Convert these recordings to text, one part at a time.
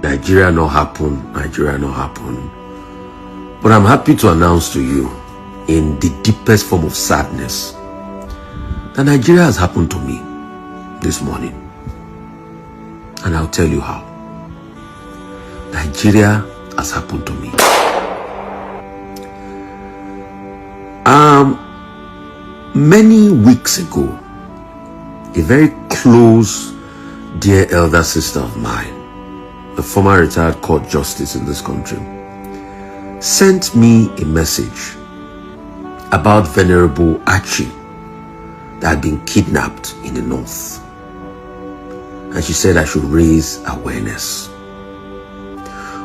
Nigeria not happen, Nigeria not happen. But I'm happy to announce to you, in the deepest form of sadness, that Nigeria has happened to me this morning. And I'll tell you how. Nigeria has happened to me. Many weeks ago, a very close, dear elder sister of mine, a former retired court justice in this country, sent me a message about Venerable Archie that had been kidnapped in the north. And she said I should raise awareness,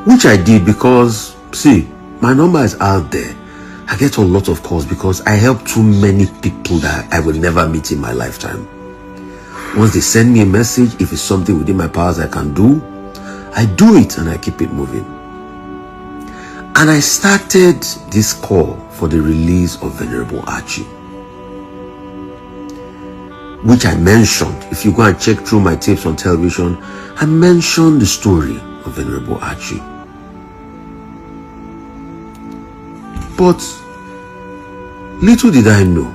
which I did because, see, my number is out there. I get a lot of calls because I help too many people that I will never meet in my lifetime. Once they send me a message, if it's something within my powers I can do, I do it and I keep it moving. And I started this call for the release of Venerable Archie, which I mentioned. If you go and check through my tapes on television, I mentioned the story of Venerable Archie. But little did I know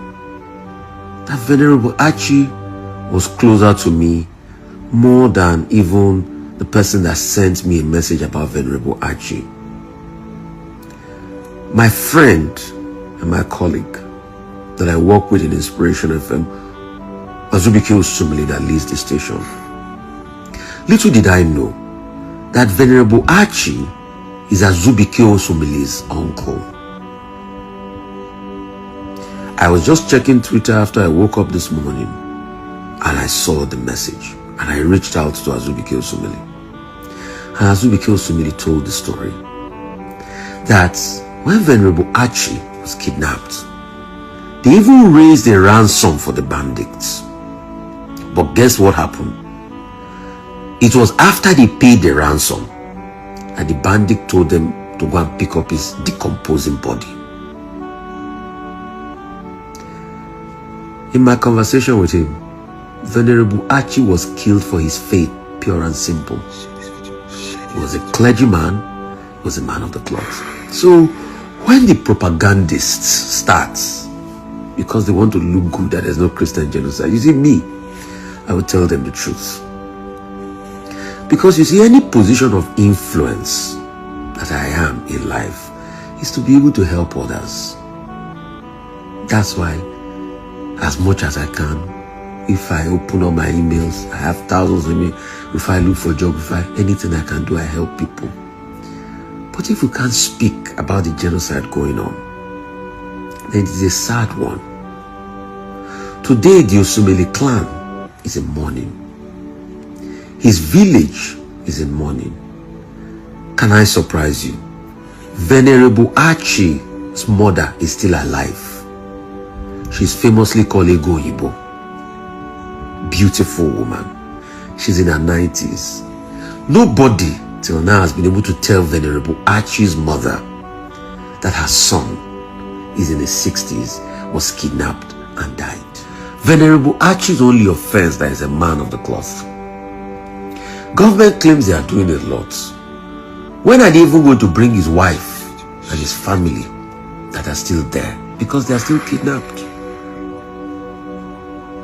that Venerable Archie was closer to me more than even the person that sent me a message about Venerable Archie. My friend and my colleague that I work with in Inspiration FM, Azubike Osumili, that leads the station. Little did I know that Venerable Archie is Azubike Osumili's uncle. I was just checking Twitter after I woke up this morning and I saw the message and I reached out to Azubike Osumili. And Azubike Osumili told the story that when Venerable Archie was kidnapped, they even raised a ransom for the bandits. But guess what happened? It was after they paid the ransom that the bandit told them to go and pick up his decomposing body. In my conversation with him, Venerable Archie was killed for his faith, pure and simple. He was a clergyman, he was a man of the cloth. So when the propagandists start, because they want to look good that there's no Christian genocide, you see me, I will tell them the truth. Because you see, any position of influence that I am in life is to be able to help others. That's why, as much as I can, if I open up my emails, I have thousands of emails. If I look for a job, anything I can do, I help people. But if we can't speak about the genocide going on, then it is a sad one. Today, the Osumili clan is in mourning. His village is in mourning. Can I surprise you? Venerable Archie's mother is still alive. She's famously called Ego Yibo. Beautiful woman. She's in her 90s. Nobody till now has been able to tell Venerable Archie's mother that her son is in his 60s, was kidnapped and died. Venerable Archie's only offense that is a man of the cloth. Government claims they are doing a lot. When are they even going to bring his wife and his family that are still there? Because they are still kidnapped.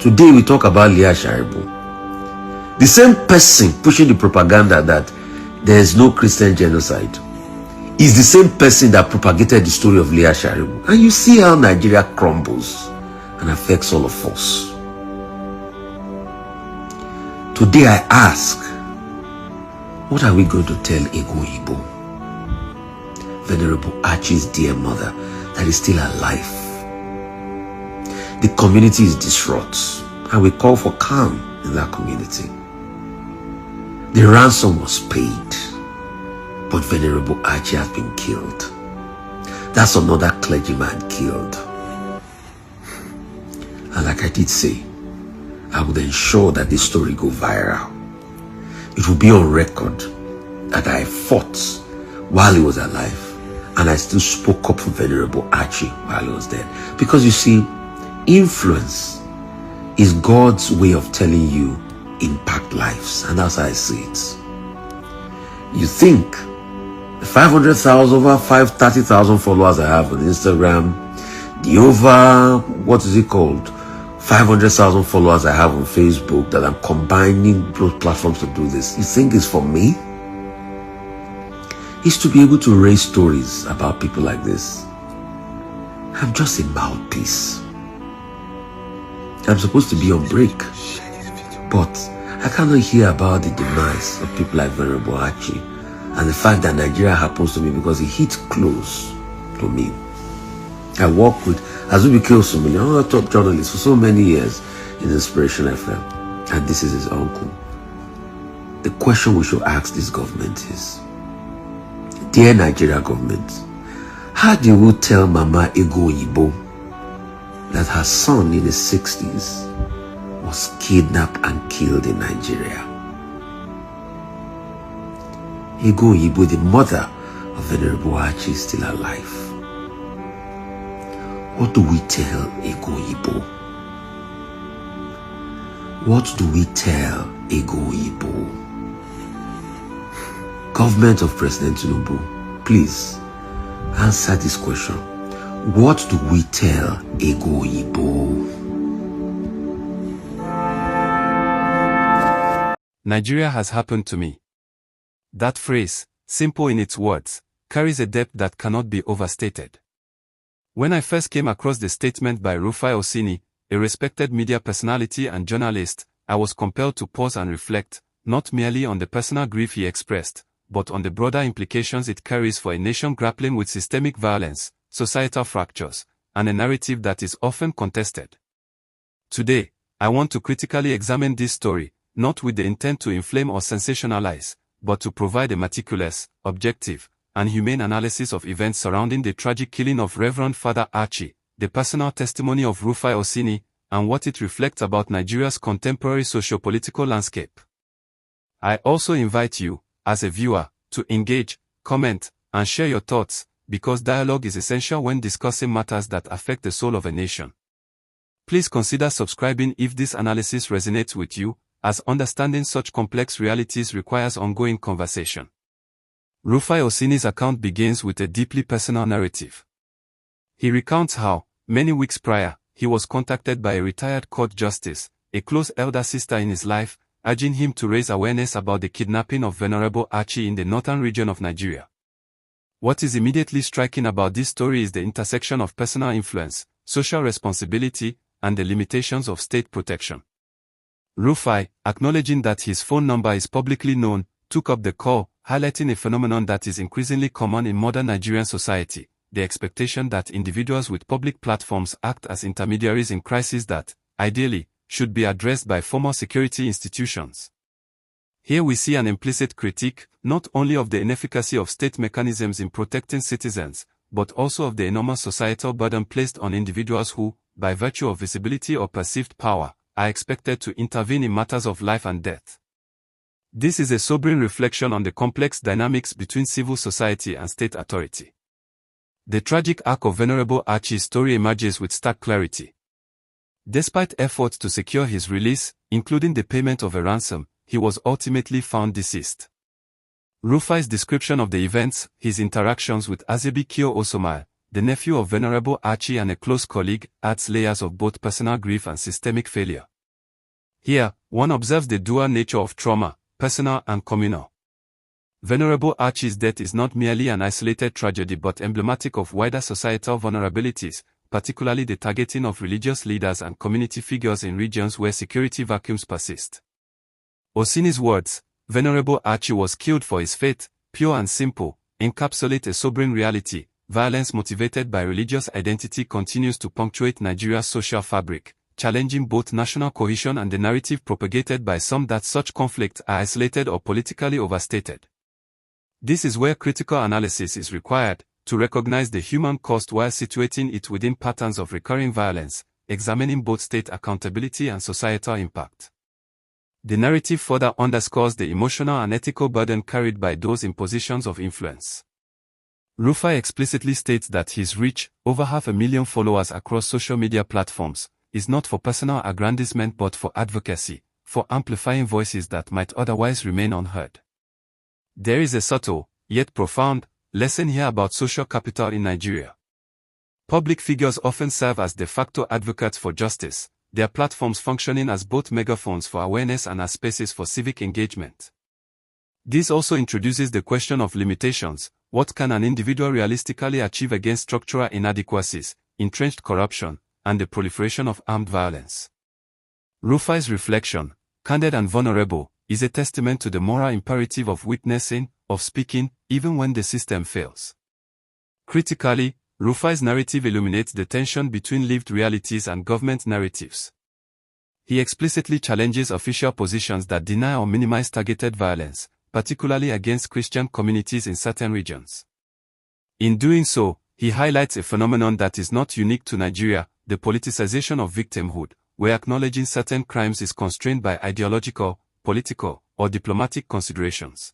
Today we talk about Leah Sharibu. The same person pushing the propaganda that there is no Christian genocide is the same person that propagated the story of Leah Sharibu. And you see how Nigeria crumbles and affects all of us. Today I ask, what are we going to tell Ego Yibo, Venerable Archie's dear mother, that is still alive? The community is distraught, and we call for calm in that community. The ransom was paid, but Venerable Archie has been killed. That's another clergyman killed. And like I did say, I would ensure that this story go viral. It will be on record that I fought while he was alive, and I still spoke up for Venerable Archie while he was dead. Because you see, influence is God's way of telling you impact lives, and that's how I see it. You think the 500,000 over 30,000 followers I have on Instagram, the over, what is it called, 500,000 followers I have on Facebook, that I'm combining those platforms to do this, you think it's for me? It's to be able to raise stories about people like this. I'm just a mouthpiece. I'm supposed to be on break, but I cannot hear about the demise of people like Venerable Archie and the fact that Nigeria happens to me because it hits close to me. I work with Azubike Osumili, one of the top journalists for so many years in Inspiration FM, and this is his uncle. The question we should ask this government is, dear Nigeria government, how do you tell Mama Ego Yibo that her son in his 60s was kidnapped and killed in Nigeria? Ego Yibo, the mother of Venerable Archie, is still alive. What do we tell Ego Yibo? What do we tell Ego Yibo? Government of President Tinubu, please answer this question. What do we tell Ego Yibo? Nigeria has happened to me. That phrase, simple in its words, carries a depth that cannot be overstated. When I first came across the statement by Rufai Oseni, a respected media personality and journalist, I was compelled to pause and reflect, not merely on the personal grief he expressed, but on the broader implications it carries for a nation grappling with systemic violence, societal fractures, and a narrative that is often contested. Today, I want to critically examine this story, not with the intent to inflame or sensationalize, but to provide a meticulous, objective, and humane analysis of events surrounding the tragic killing of Reverend Father Archie, the personal testimony of Rufai Oseni, and what it reflects about Nigeria's contemporary socio-political landscape. I also invite you, as a viewer, to engage, comment, and share your thoughts, because dialogue is essential when discussing matters that affect the soul of a nation. Please consider subscribing if this analysis resonates with you, as understanding such complex realities requires ongoing conversation. Rufai Oseni's account begins with a deeply personal narrative. He recounts how, many weeks prior, he was contacted by a retired court justice, a close elder sister in his life, urging him to raise awareness about the kidnapping of Venerable Archie in the northern region of Nigeria. What is immediately striking about this story is the intersection of personal influence, social responsibility, and the limitations of state protection. Rufai, acknowledging that his phone number is publicly known, took up the call, highlighting a phenomenon that is increasingly common in modern Nigerian society, the expectation that individuals with public platforms act as intermediaries in crises that, ideally, should be addressed by formal security institutions. Here we see an implicit critique, not only of the inefficacy of state mechanisms in protecting citizens, but also of the enormous societal burden placed on individuals who, by virtue of visibility or perceived power, are expected to intervene in matters of life and death. This is a sobering reflection on the complex dynamics between civil society and state authority. The tragic arc of Venerable Archie's story emerges with stark clarity. Despite efforts to secure his release, including the payment of a ransom, he was ultimately found deceased. Rufai's description of the events, his interactions with Azebikio Osomai, the nephew of Venerable Archie and a close colleague, adds layers of both personal grief and systemic failure. Here, one observes the dual nature of trauma, personal and communal. Venerable Archie's death is not merely an isolated tragedy but emblematic of wider societal vulnerabilities, particularly the targeting of religious leaders and community figures in regions where security vacuums persist. Oseni's words, "Venerable Archie was killed for his faith, pure and simple," encapsulate a sobering reality. Violence motivated by religious identity continues to punctuate Nigeria's social fabric, challenging both national cohesion and the narrative propagated by some that such conflicts are isolated or politically overstated. This is where critical analysis is required, to recognize the human cost while situating it within patterns of recurring violence, examining both state accountability and societal impact. The narrative further underscores the emotional and ethical burden carried by those in positions of influence. Rufai explicitly states that his reach, over 500,000 followers across social media platforms, is not for personal aggrandizement but for advocacy, for amplifying voices that might otherwise remain unheard. There is a subtle, yet profound, lesson here about social capital in Nigeria. Public figures often serve as de facto advocates for justice, their platforms functioning as both megaphones for awareness and as spaces for civic engagement. This also introduces the question of limitations. What can an individual realistically achieve against structural inadequacies, entrenched corruption, and the proliferation of armed violence? Rufai's reflection, candid and vulnerable, is a testament to the moral imperative of witnessing, of speaking, even when the system fails. Critically, Rufai's narrative illuminates the tension between lived realities and government narratives. He explicitly challenges official positions that deny or minimize targeted violence, particularly against Christian communities in certain regions. In doing so, he highlights a phenomenon that is not unique to Nigeria, the politicization of victimhood, where acknowledging certain crimes is constrained by ideological, political, or diplomatic considerations.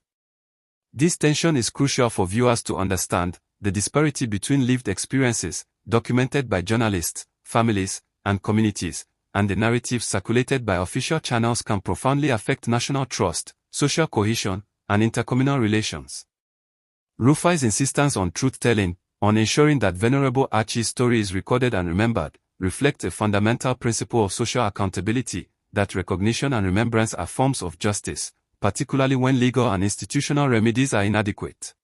This tension is crucial for viewers to understand. The disparity between lived experiences, documented by journalists, families, and communities, and the narratives circulated by official channels can profoundly affect national trust, social cohesion, and intercommunal relations. Rufai's insistence on truth-telling, on ensuring that Venerable Archie's story is recorded and remembered, reflects a fundamental principle of social accountability, that recognition and remembrance are forms of justice, particularly when legal and institutional remedies are inadequate.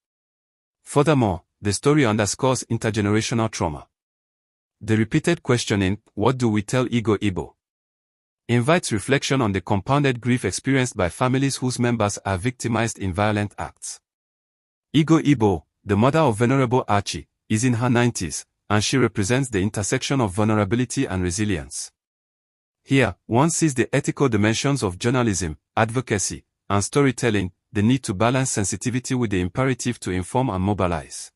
Furthermore, the story underscores intergenerational trauma. The repeated questioning, "What do we tell Igbo?" invites reflection on the compounded grief experienced by families whose members are victimized in violent acts. Igbo, the mother of Venerable Archie, is in her 90s, and she represents the intersection of vulnerability and resilience. Here, one sees the ethical dimensions of journalism, advocacy, and storytelling, the need to balance sensitivity with the imperative to inform and mobilize.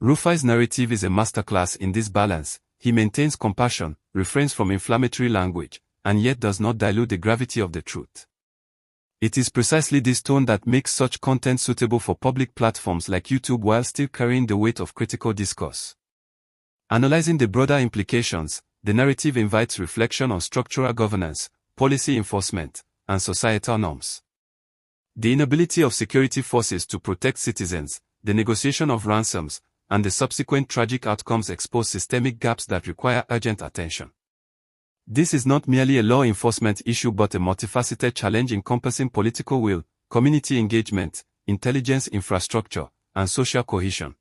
Rufai's narrative is a masterclass in this balance. He maintains compassion, refrains from inflammatory language, and yet does not dilute the gravity of the truth. It is precisely this tone that makes such content suitable for public platforms like YouTube while still carrying the weight of critical discourse. Analyzing the broader implications, the narrative invites reflection on structural governance, policy enforcement, and societal norms. The inability of security forces to protect citizens, the negotiation of ransoms, and the subsequent tragic outcomes expose systemic gaps that require urgent attention. This is not merely a law enforcement issue but a multifaceted challenge encompassing political will, community engagement, intelligence infrastructure, and social cohesion.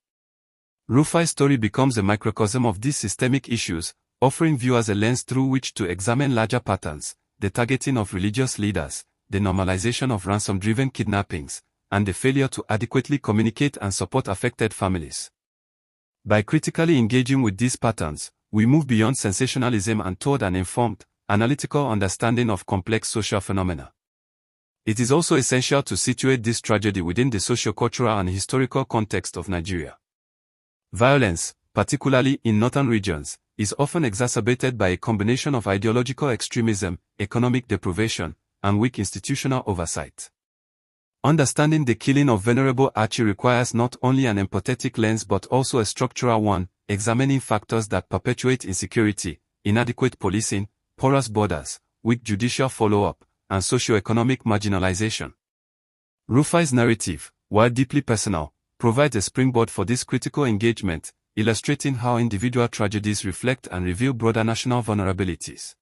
Rufai's story becomes a microcosm of these systemic issues, offering viewers a lens through which to examine larger patterns, the targeting of religious leaders, the normalization of ransom-driven kidnappings, and the failure to adequately communicate and support affected families. By critically engaging with these patterns, we move beyond sensationalism and toward an informed, analytical understanding of complex social phenomena. It is also essential to situate this tragedy within the socio-cultural and historical context of Nigeria. Violence, particularly in northern regions, is often exacerbated by a combination of ideological extremism, economic deprivation, and weak institutional oversight. Understanding the killing of Venerable Archie requires not only an empathetic lens but also a structural one, examining factors that perpetuate insecurity, inadequate policing, porous borders, weak judicial follow-up, and socio-economic marginalization. Rufai's narrative, while deeply personal, provides a springboard for this critical engagement, illustrating how individual tragedies reflect and reveal broader national vulnerabilities.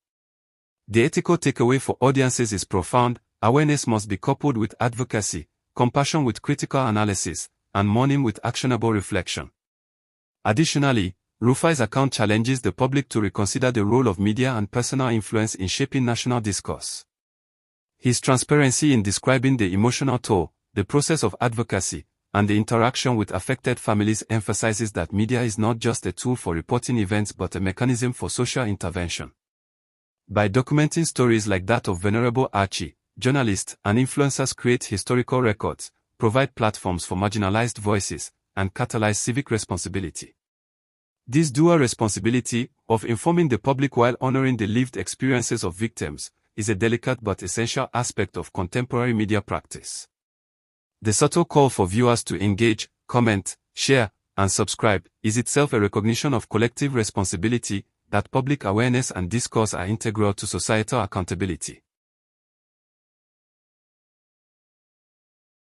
The ethical takeaway for audiences is profound. Awareness must be coupled with advocacy, compassion with critical analysis, and mourning with actionable reflection. Additionally, Rufai's account challenges the public to reconsider the role of media and personal influence in shaping national discourse. His transparency in describing the emotional toll, the process of advocacy, and the interaction with affected families emphasizes that media is not just a tool for reporting events but a mechanism for social intervention. By documenting stories like that of Venerable Archie, journalists and influencers create historical records, provide platforms for marginalized voices, and catalyze civic responsibility. This dual responsibility, of informing the public while honoring the lived experiences of victims, is a delicate but essential aspect of contemporary media practice. The subtle call for viewers to engage, comment, share, and subscribe is itself a recognition of collective responsibility, that public awareness and discourse are integral to societal accountability.